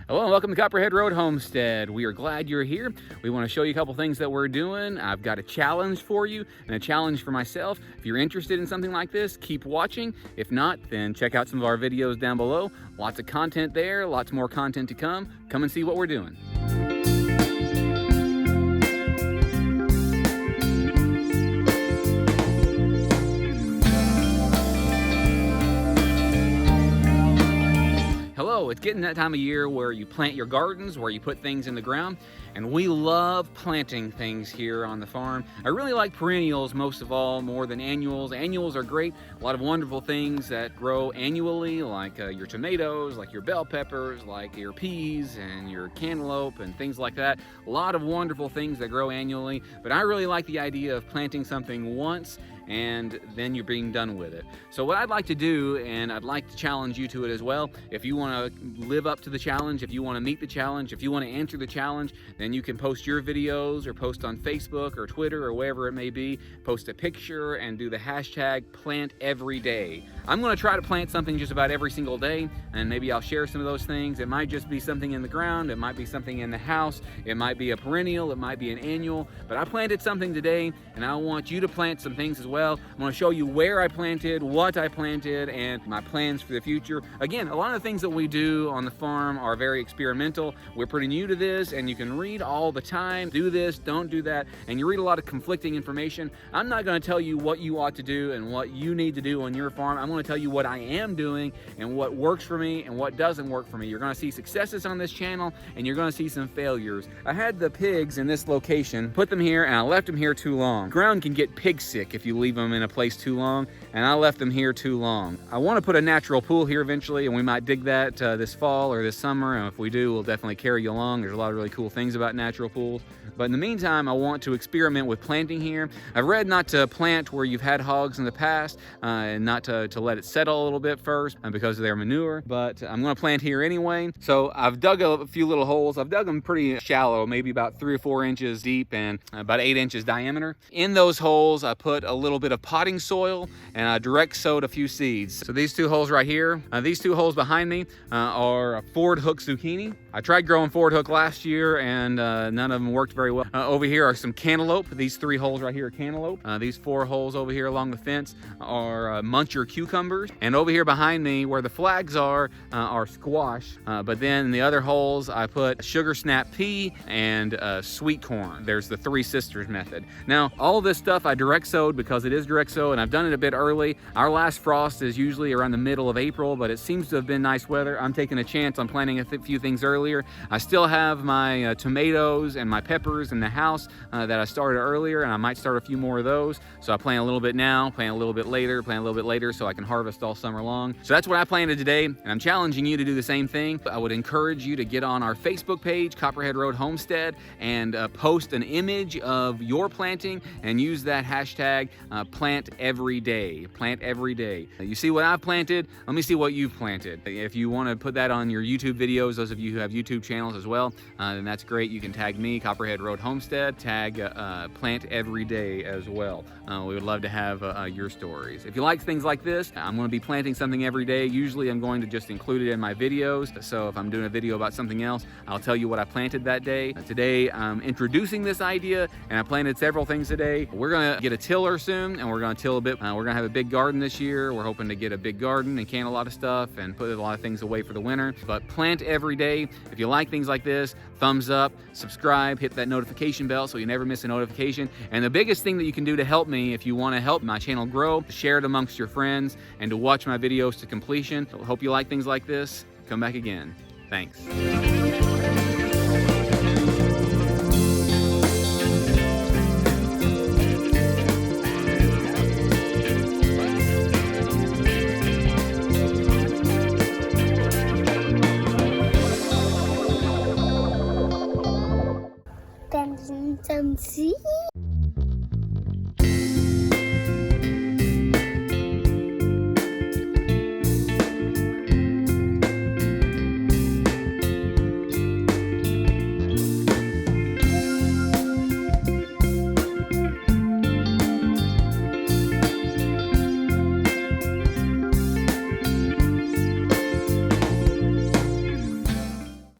Hello and welcome to Copperhead Road Homestead. We are glad you're here. We want to show you a couple things that we're doing. I've got a challenge for you and a challenge for myself. If you're interested in something like this, keep watching. If not, then check out some of our videos down below. Lots of content there, lots more content to come. Come and see what we're doing. Hello, it's getting that time of year where you plant your gardens, where you put things in the ground, and we love planting things here on the farm. I really like perennials most of all, more than annuals. Annuals are great, a lot of wonderful things that grow annually, like your tomatoes, like your bell peppers, like your peas and your cantaloupe and things like that. A lot of wonderful things that grow annually, but I really like the idea of planting something once and then you're being done with it. So what I'd like to do, and I'd like to challenge you to it as well, if you want to live up to the challenge, if you want to meet the challenge, if you want to answer the challenge, then you can post your videos or post on Facebook or Twitter or wherever it may be, post a picture and do the hashtag planteveryday. I'm going to try to plant something just about every single day, and maybe I'll share some of those things. It might just be something in the ground, it might be something in the house, it might be a perennial, it might be an annual, but I planted something today and I want you to plant some things as well. I'm going to show you where I planted, what I planted, and my plans for the future. Again, a lot of the things that we do on the farm are very experimental. We're pretty new to this, and you can read all the time, do this, don't do that, and you read a lot of conflicting information. I'm not going to tell you what you ought to do and what you need to do on your farm. I'm going to tell you what I am doing and what works for me and what doesn't work for me. You're going to see successes on this channel, and you're going to see some failures. I had the pigs in this location, put them here, and I left them here too long. Ground can get pig sick if you leave them in a place too long, and I left them here too long. I want to put a natural pool here eventually, and we might dig that this fall or this summer, and if we do, we'll definitely carry you along. There's a lot of really cool things about natural pools, but in the meantime, I want to experiment with planting here. I've read not to plant where you've had hogs in the past, and not to let it settle a little bit first because of their manure, but I'm going to plant here anyway. So I've dug a few little holes. I've dug them pretty shallow, maybe about 3 or 4 inches deep and about 8 inches diameter. In those holes, I put a little bit of potting soil and I direct sowed a few seeds. So these 2 holes right here, these 2 holes behind me are a Ford hook zucchini. I tried growing Ford hook last year and none of them worked very well. Over here are some cantaloupe. These 3 holes right here are cantaloupe. These 4 holes over here along the fence are muncher cucumbers. And over here behind me where the flags are squash. But then in the other holes I put sugar snap pea and sweet corn. There's the 3 sisters method. Now all this stuff I direct sowed because it is direct sow, and I've done it a bit early. Our last frost is usually around the middle of April, but it seems to have been nice weather. I'm taking a chance on planting a few things earlier. I still have my tomatoes and my peppers in the house that I started earlier, and I might start a few more of those. So I plant a little bit now, plant a little bit later, plant a little bit later so I can harvest all summer long. So that's what I planted today, and I'm challenging you to do the same thing. I would encourage you to get on our Facebook page, Copperhead Road Homestead, and post an image of your planting and use that hashtag planteveryday. Planteveryday. You see what I've planted? Let me see what you've planted. If you want to put that on your YouTube videos, those of you who have YouTube channels as well, then that's great. You can tag me, Copperhead Road Homestead, tag planteveryday as well. We would love to have your stories. If you like things like this, I'm going to be planting something every day. Usually I'm going to just include it in my videos. So if I'm doing a video about something else, I'll tell you what I planted that day. Today I'm introducing this idea, and I planted several things today. We're going to get a tiller soon, and we're going to till a bit. We're going to have a big garden this year. We're hoping to get a big garden and can a lot of stuff and put a lot of things away for the winter. But plant every day. If you like things like this, thumbs up, subscribe, hit that notification bell so you never miss a notification. And the biggest thing that you can do to help me, if you want to help my channel grow, share it amongst your friends and to watch my videos to completion. So hope you like things like this. Come back again. Thanks. Some seeds.